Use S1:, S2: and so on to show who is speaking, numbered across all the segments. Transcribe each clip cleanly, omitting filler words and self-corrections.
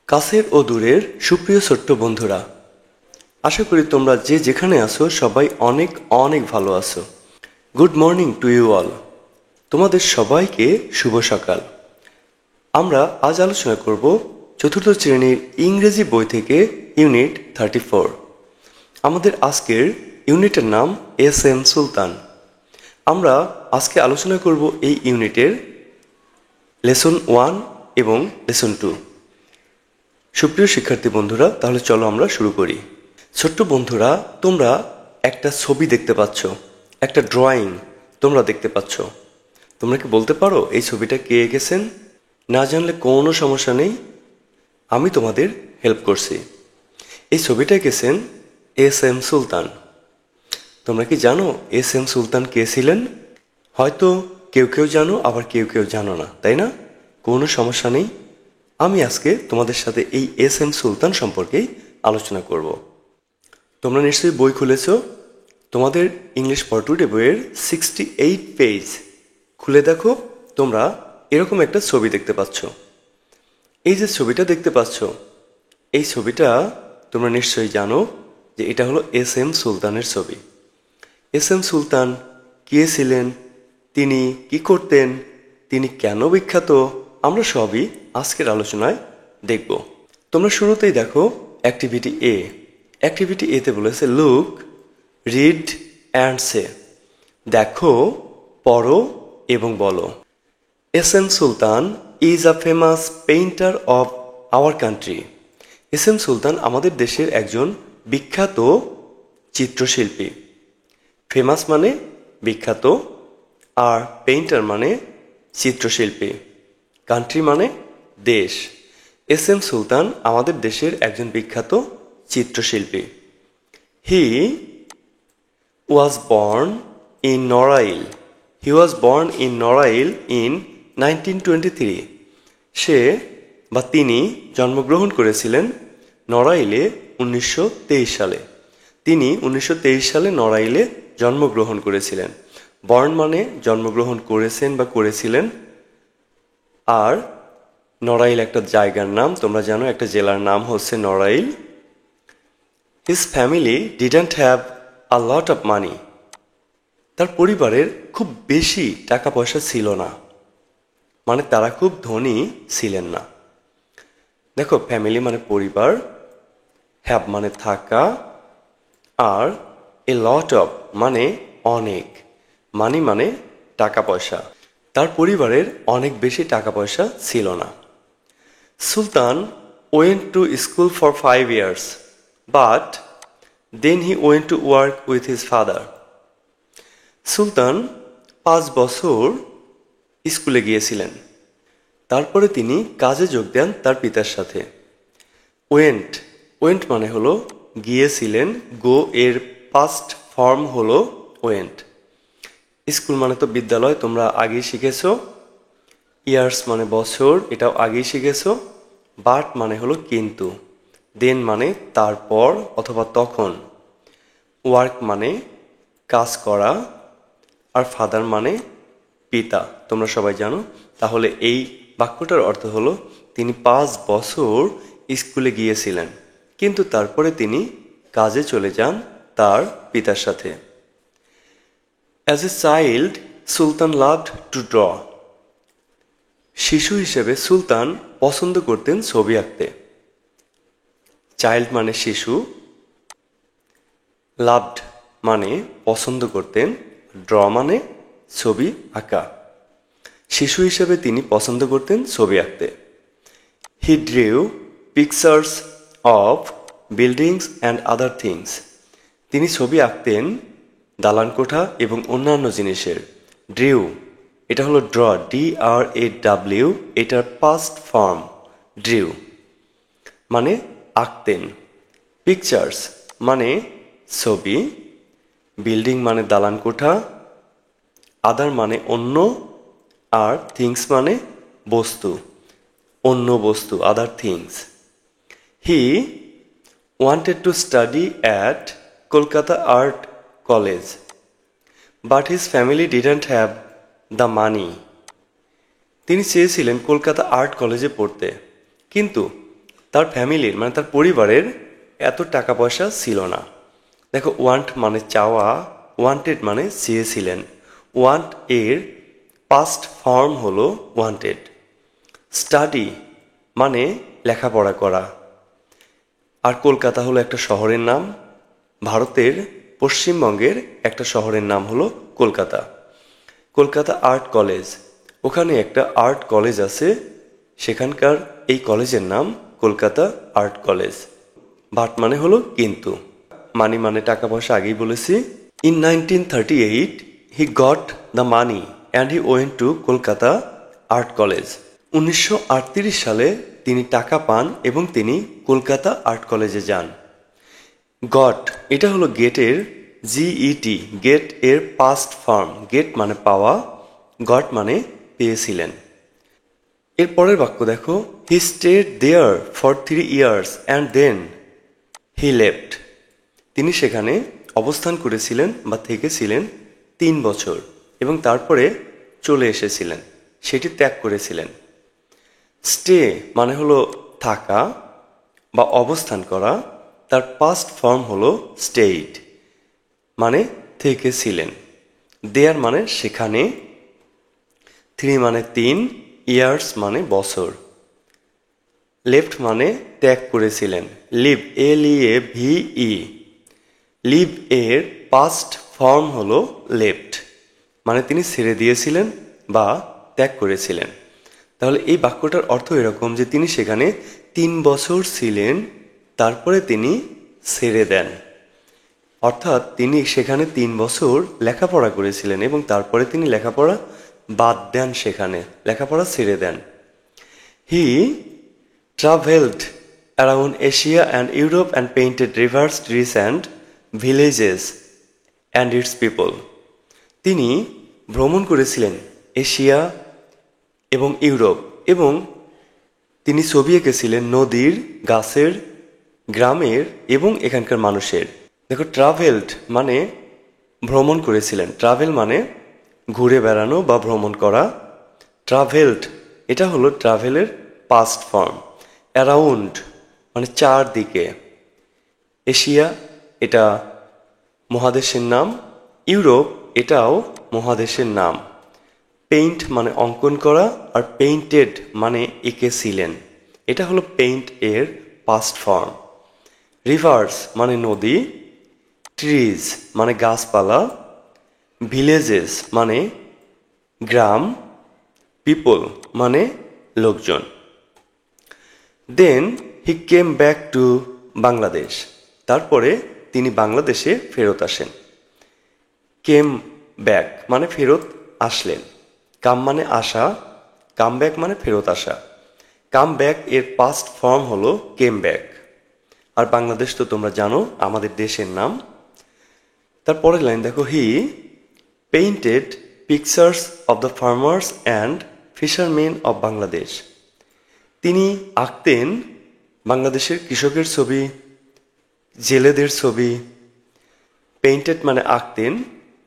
S1: কাছের ও দূরের সুপ্রিয় ছোট্ট বন্ধুরা, আশা করি তোমরা যে যেখানে আছো সবাই অনেক অনেক ভালো আছো। Good morning to you all. তোমাদের সবাইকে শুভ সকাল। আমরা আজ আলোচনা করব চতুর্থ শ্রেণীর ইংরেজি বই থেকে ইউনিট 34। আমাদের আজকের ইউনিটের নাম এস এম সুলতান। আমরা আজকে আলোচনা করব এই ইউনিটের লেসন 1 এবং লেসন 2। সুপ্রিয় শিক্ষার্থী বন্ধুরা, তাহলে চলো আমরা শুরু করি। ছোট্ট বন্ধুরা, তোমরা একটা ছবি দেখতে পাচ্ছ, একটা ড্রয়িং তোমরা দেখতে পাচ্ছ। তোমরা কি বলতে পারো এই ছবিটা কে এঁকেছেন? না জানলে কোনো সমস্যা নেই, আমি তোমাদের হেল্প করছি। এই ছবিটা এঁকেছেন এস এম সুলতান। তোমরা কি জানো এস এম সুলতান কে ছিলেন? হয়তো কেউ কেউ জানো, আবার কেউ কেউ জানো না, তাই না? কোনো সমস্যা নেই, আমি আজকে তোমাদের সাথে এই এস এম সুলতান সম্পর্কেই আলোচনা করব। তোমরা নিশ্চয়ই বই খুলেছ। তোমাদের ইংলিশ ফর টুডে বইয়ের 68 পেজ খুলে দেখো, তোমরা এরকম একটা ছবি দেখতে পাচ্ছ। এই যে ছবিটা দেখতে পাচ্ছ, এই ছবিটা তোমরা নিশ্চয়ই জানো যে এটা হলো এস এম সুলতানের ছবি। এস এম সুলতান কে ছিলেন, তিনি কি করতেন, তিনি কেন বিখ্যাত, আমরা সবই আজকের আলোচনায় দেখব। তোমরা শুরুতেই দেখো অ্যাক্টিভিটি এ। অ্যাক্টিভিটি এতে বলেছে লুক, রিড অ্যান্ড সে। দেখো, পড়ো এবং বলো। S M Sultan is a famous painter of our country. S M Sultan আমাদের দেশের একজন বিখ্যাত চিত্রশিল্পী। ফেমাস মানে বিখ্যাত, আর পেইন্টার মানে চিত্রশিল্পী, কান্ট্রি মানে দেশ। এস এম সুলতান আমাদের দেশের একজন বিখ্যাত চিত্রশিল্পী। He was born in Narail. He was born in Narail in 1923। সে বা তিনি জন্মগ্রহণ করেছিলেন নড়াইলে 1923 সালে। তিনি 1923 সালে নড়াইলে জন্মগ্রহণ করেছিলেন। বর্ন মানে জন্মগ্রহণ করেছেন বা করেছিলেন, আর নড়াইল একটা জায়গার নাম, তোমরা জানো একটা জেলার নাম হচ্ছে Narail. His family didn't have a lot of money. তার পরিবারের খুব বেশি টাকা পয়সা ছিল না, মানে তারা খুব ধনী ছিলেন না। দেখো, ফ্যামিলি মানে পরিবার, হ্যাভ মানে থাকা, আর এ লট অফ মানে অনেক, মানি মানে টাকা পয়সা। তার পরিবারের অনেক বেশি টাকা পয়সা ছিল না। Sultan went to school for 5 years, but then he went to work with his father. Sultan 5 বছর স্কুলে গিয়েছিলেন, তারপরে তিনি কাজে যোগ দেন তার পিতার সাথে। ওয়েন্ট, ওয়েন্ট মানে হলো গিয়েছিলেন, গো এর পাস্ট ফর্ম হলো ওয়েন্ট। স্কুল মানে তো বিদ্যালয়, তোমরা আগেই শিখেছো। ইয়ার্স মানে বছর, এটাও আগেই শিখেছো। বাট মানে হলো কিন্তু, দেন মানে তারপর অথবা তখন, ওয়ার্ক মানে কাজ করা, আর ফাদার মানে পিতা, তোমরা সবাই জানো। তাহলে এই বাক্যটার অর্থ হলো তিনি 5 বছর স্কুলে গিয়েছিলেন, কিন্তু তারপরে তিনি কাজে চলে যান তার পিতার সাথে। As a child Sultan loved to draw. শিশু হিসেবে সুলতান পছন্দ করতেন ছবি আঁকতে। চাইল্ড মানে শিশু, লাভড মানে পছন্দ করতেন, ড্র মানে ছবি আঁকা। শিশু হিসেবে তিনি পছন্দ করতেন ছবি আঁকতে। হি drew pictures of buildings and other things. তিনি ছবি আঁকতেন দালান কোঠা এবং অন্যান্য জিনিসের। ড্রিউ এটা হলো ড্র, DRAW, এটার পাস্ট ফর্ম ড্রিউ, মানে আঁকতেন। পিকচার্স মানে ছবি, বিল্ডিং মানে দালান কোঠা, আদার মানে অন্য, আর থিংস মানে বস্তু, অন্য বস্তু, other things. He wanted to study at Kolkata Art College, but his family didn't have the money. তিনি চেয়েছিলেন কলকাতা আর্ট কলেজে পড়তে, কিন্তু তার ফ্যামিলির মানে তার পরিবারের এত টাকা পয়সা ছিল না। দেখো, ওয়ান্ট মানে চাওয়া, ওয়ান্টেড মানে চেয়েছিলেন। ওয়ান্ট এর পাস্ট ফর্ম হলো ওয়ান্টেড। স্টাডি মানে লেখাপড়া করা। আর কলকাতা হলো একটা শহরের নাম। ভারতের পশ্চিমবঙ্গের একটা শহরের নাম হলো কলকাতা। কলকাতা আর্ট কলেজ, ওখানে একটা আর্ট কলেজ আছে, সেখানকার এই কলেজের নাম কলকাতা আর্ট কলেজ। বাট মানে হলো কিন্তু, মানি মানে টাকা পয়সা আগেই বলেছি। In 1938 he got the money and he went two Kolkata art college. 1938 সালে তিনি টাকা পান এবং তিনি কলকাতা আর্ট কলেজে যান। গট এটা হলো গেটের জিইটি, গেট এর পাস্ট ফর্ম। গেট মানে পাওয়া, গট মানে পেয়েছিলেন। এর পরের বাক্য দেখো, he stayed there for 3 years and then he left. তিনি সেখানে অবস্থান করেছিলেন বা থেকেছিলেন 3 বছর এবং তারপরে চলে এসেছিলেন, সেটি ত্যাগ করেছিলেন। স্টে মানে হলো থাকা বা অবস্থান করা, তার পাস্ট ফর্ম হলো স্টেইড মানে থেকেছিলেন। দেয়ার মানে সেখানে, 3 মানে 3, ইয়ার্স মানে বছর, লেফট মানে ত্যাগ করেছিলেন। লিভ LEAVE, লিভ এর পাস্ট ফর্ম হলো লেফট মানে তিনি ছেড়ে দিয়েছিলেন বা ত্যাগ করেছিলেন। তাহলে এই বাক্যটার অর্থ এরকম যে তিনি সেখানে 3 বছর ছিলেন, তারপরে তিনি ছেড়ে দেন। অর্থাৎ তিনি সেখানে 3 বছর লেখাপড়া করেছিলেন এবং তারপরে তিনি লেখাপড়া বাদ দেন, সেখানে লেখাপড়া ছেড়ে দেন। হি traveled around Asia and Europe and painted rivers, trees and villages and its people. তিনি ভ্রমণ করেছিলেন এশিয়া এবং ইউরোপ এবং তিনি ছবি এঁকেছিলেন নদীর, গাছের, গ্রামের এবং এখানকার মানুষের। দেখো, ট্রাভেলড মানে ভ্রমণ করেছিলেন। ট্রাভেল মানে ঘুরে বেড়ানো বা ভ্রমণ করা। ট্রাভেলড এটা হলো ট্রাভেলের পাস্ট ফর্ম। অ্যারাউন্ড মানে চারদিকে। এশিয়া এটা মহাদেশের নাম, ইউরোপ এটাও মহাদেশের নাম। পেইন্ট মানে অঙ্কন করা, আর পেইন্টেড মানে এঁকেছিলেন, এটা হলো পেইন্ট এর পাস্ট ফর্ম। রিভার্স মানে নদী, ট্রিজ মানে গাছপালা, ভিলেজেস মানে গ্রাম, পিপল মানে লোকজন। দেন হি কেম ব্যাক টু বাংলাদেশ, তারপরে তিনি বাংলাদেশে ফেরত আসেন। কেম ব্যাক মানে ফেরত আসলেন। কাম মানে আসা, কাম ব্যাক মানে ফেরত আসা। কাম ব্যাক এর পাস্ট ফর্ম হলো কেম ব্যাক। আর বাংলাদেশ তো তোমরা জানো আমাদের দেশের নাম। তারপরের লাইন দেখো, he painted pictures of the farmers and fishermen of Bangladesh. তিনি আঁকতেন বাংলাদেশের কৃষকের ছবি, জেলেদের ছবি। পেইন্টেড মানে আঁকতেন,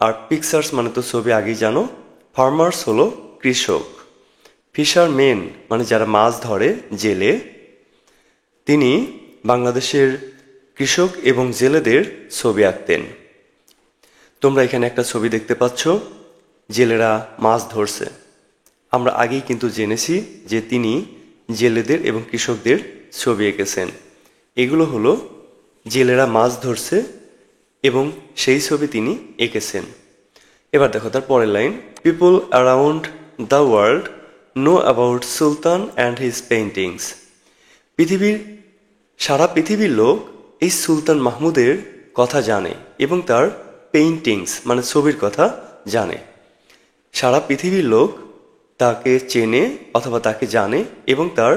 S1: আর পিকচার্স মানে তো ছবি আগেই জানো। ফার্মার্স হলো কৃষক, ফিশারমেন মানে যারা মাছ ধরে, জেলে। তিনি বাংলাদেশের কৃষক এবং জেলেদের ছবি আঁকতেন। তোমরা এখানে একটা ছবি দেখতে পাচ্ছ, জেলেরা মাছ ধরছে। আমরা আগেই কিন্তু জেনেছি যে তিনি জেলেদের এবং কৃষকদের ছবি এঁকেছেন। এগুলো হলো জেলেরা মাছ ধরছে এবং সেই ছবি তিনি এঁকেছেন। এবার দেখো তার পরের line, people around the world know about Sultan and his paintings. সারা পৃথিবীর লোক এই সুলতান মাহমুদের কথা জানে এবং তার পেইন্টিংস মানে ছবির কথা জানে। সারা পৃথিবীর লোক তাকে চেনে অথবা তাকে জানে এবং তার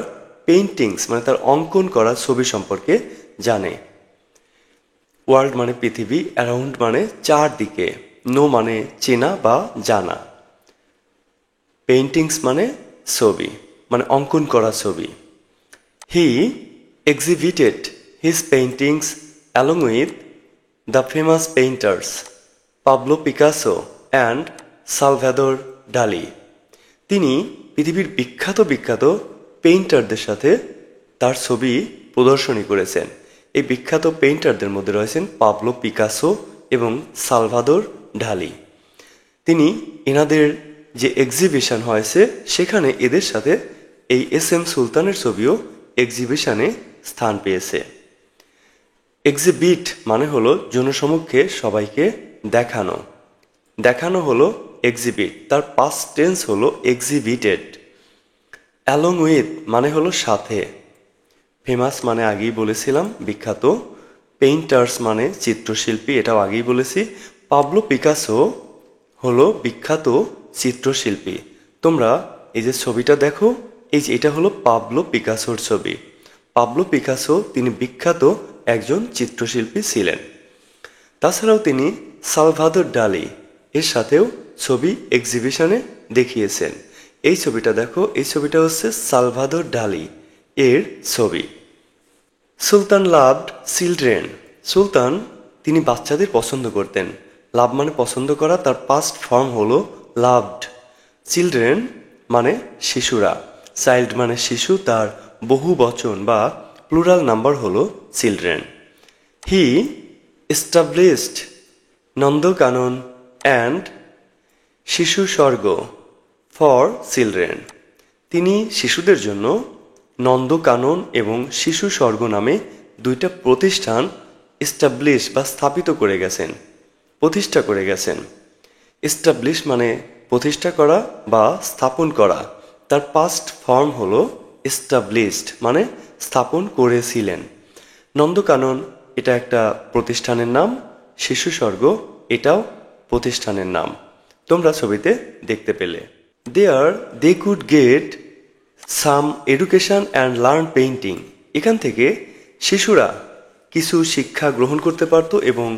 S1: পেইন্টিংস মানে তার অঙ্কন করা ছবি সম্পর্কে জানে। ওয়ার্ল্ড মানে পৃথিবী, অ্যারাউন্ড মানে চারদিকে, নো মানে চেনা বা জানা, পেইন্টিংস মানে ছবি মানে অঙ্কন করা ছবি। He exhibited his paintings along with the famous painters Pablo Picasso and Salvador Dali. তিনি পৃথিবীর বিখ্যাত বিখ্যাত পেইন্টারদের সাথে তার ছবি প্রদর্শনী করেছেন। এই বিখ্যাত পেইন্টারদের মধ্যে রয়েছেন পাবলো পিকাসো এবং সালভাদোর ডালি। তিনি এনাদের যে এক্সিবিশন হয়েছে সেখানে এদের সাথে এই SM সুলতানের ছবিও এক্সিবিশনে স্থান পেয়েছে। এক্সিবিট মানে হলো জনসমক্ষে সবাইকে দেখানো, দেখানো হলো এক্সিবিট, তার পাস্ট টেন্স হলো এক্সিবিটেড। অ্যালং উইথ মানে হলো সাথে। ফেমাস মানে আগেই বলেছিলাম বিখ্যাত। পেইন্টার্স মানে চিত্রশিল্পী, এটাও আগেই বলেছি। পাবলো পিকাসো হলো বিখ্যাত চিত্রশিল্পী। তোমরা এই যে ছবিটা দেখো, এই যে এটা হলো পাবলো পিকাসোর ছবি। পাবলো পিকাসো তিনি বিখ্যাত একজন চিত্রশিল্পী ছিলেন। তাছাড়াও তিনি সালভাদোর ডালি এর সাথেও ছবি এক্সিবিশনে দেখিয়েছেন। এই ছবিটা দেখো, এই ছবিটা হচ্ছে সালভাদোর ডালি এর ছবি। সুলতান লাভড চিলড্রেন। সুলতান তিনি বাচ্চাদের পছন্দ করতেন। লাভ মানে পছন্দ করা, তার পাস্ট ফর্ম হলো লাভড। চিলড্রেন মানে শিশুরা, চাইল্ড মানে শিশু, তার বহু বচন বা প্লুরাল নাম্বার হলো children. He established Nandankanan and শিশু স্বর্গ ফর চিলড্রেন। তিনি শিশুদের জন্য নন্দকানন এবং শিশু স্বর্গ নামে দুইটা প্রতিষ্ঠান এস্টাবলিশ বা স্থাপিত করে গেছেন, প্রতিষ্ঠা করে গেছেন। এস্টাবলিশ মানে প্রতিষ্ঠা করা বা স্থাপন করা, তার পাস্ট ফর্ম হলো এস্টাবলিশড মানে স্থাপন করেছিলেন। নন্দকানন এটা একটা প্রতিষ্ঠানের নাম, শিশু স্বর্গ এটাও প্রতিষ্ঠানের নাম, তোমরা ছবিতে দেখতে পেলে। There they could get some education and learn painting. এখান থেকে শিশুরা কিছু শিক্ষা গ্রহণ করতে পারত এবং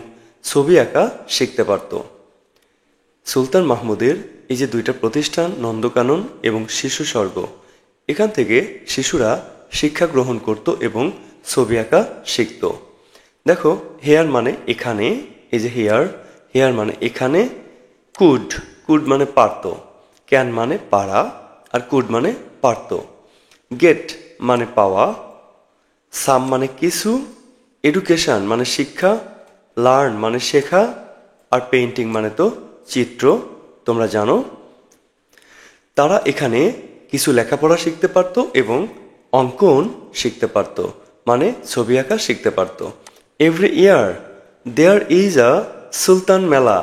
S1: ছবি আঁকা শিখতে পারত। সুলতান মাহমুদের এই যে দুইটা প্রতিষ্ঠান নন্দকানন এবং শিশু স্বর্গ, এখান থেকে শিশুরা শিক্ষা গ্রহণ করত এবং ছবি আঁকা শিখত। দেখো হেয়ার মানে এখানে, এই যে হেয়ার, হেয়ার মানে এখানে। কুড, কুড মানে পারত। ক্যান মানে পারা, আর কুড মানে পারত। গেট মানে পাওয়া। সাম মানে কিছু। এডুকেশন মানে শিক্ষা। লার্ন মানে শেখা। আর পেইন্টিং মানে তো চিত্র, তোমরা জানো। তারা এখানে কিছু লেখাপড়া শিখতে পারত এবং অঙ্কন শিখতে পারত, মানে ছবি আঁকা শিখতে পারত। Every year there is a সুলতান মেলা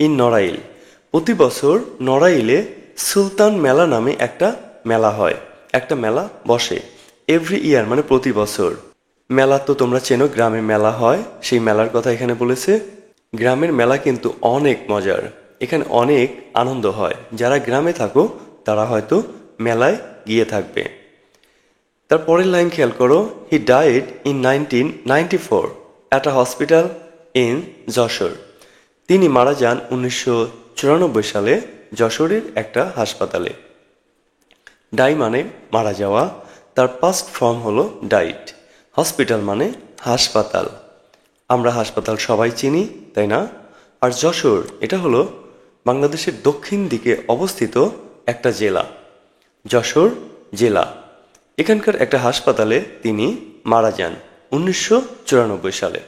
S1: ইন নড়াইল। প্রতি বছর নড়াইলে সুলতান মেলা নামে একটা মেলা হয়, একটা মেলা বসে। এভরি ইয়ার মানে প্রতি বছর। মেলা তো তোমরা চেনো, গ্রামে মেলা হয়, সেই মেলার কথা এখানে বলেছে। গ্রামের মেলা কিন্তু অনেক মজার, এখানে অনেক আনন্দ হয়। যারা গ্রামে থাকো তারা হয়তো মেলায় গিয়ে থাকবে। তার পরের লাইন খেয়াল করো, he died in 1994 at a hospital in Jessore. তিনি মারা যান 1994 সালে যশোরের একটা হাসপাতালে। ডাই মানে মারা যাওয়া, তার পাস্ট ফর্ম হলো ডাইড। হসপিটাল মানে হাসপাতাল, আমরা হাসপাতাল সবাই চিনি, তাই না? আর যশোর এটা হলো বাংলাদেশের দক্ষিণ দিকে অবস্থিত একটা জেলা, যশোর জেলা। এখানকার একটা হাসপাতালে তিনি মারা যান 1994 সালে।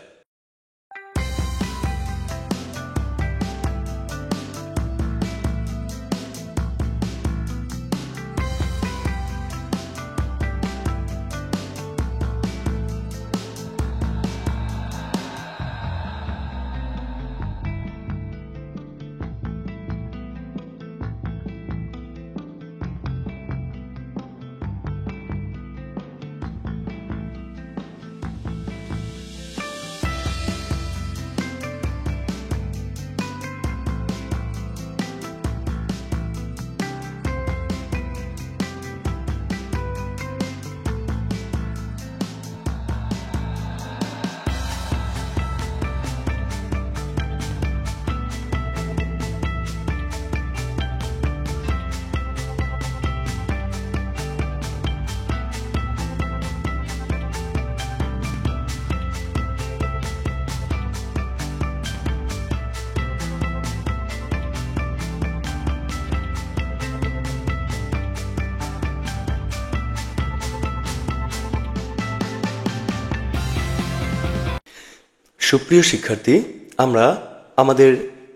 S1: সুপ্রিয় শিক্ষার্থী, আমরা আমাদের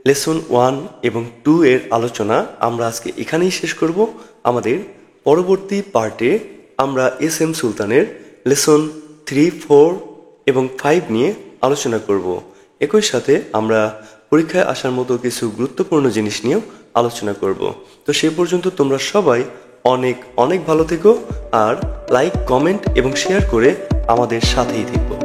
S1: লেসন 1 এবং 2 এর আলোচনা আমরা আজকে এখানেই শেষ করব। আমাদের পরবর্তী পার্টে আমরা এস এম সুলতানের লেসন 3, 4 এবং 5 নিয়ে আলোচনা করব। একই সাথে আমরা পরীক্ষায় আসার মতো কিছু গুরুত্বপূর্ণ জিনিস নিয়েও আলোচনা করব। তো সে পর্যন্ত তোমরা সবাই অনেক অনেক ভালো থেকো আর লাইক, কমেন্ট এবং শেয়ার করে আমাদের সাথেই থেকো।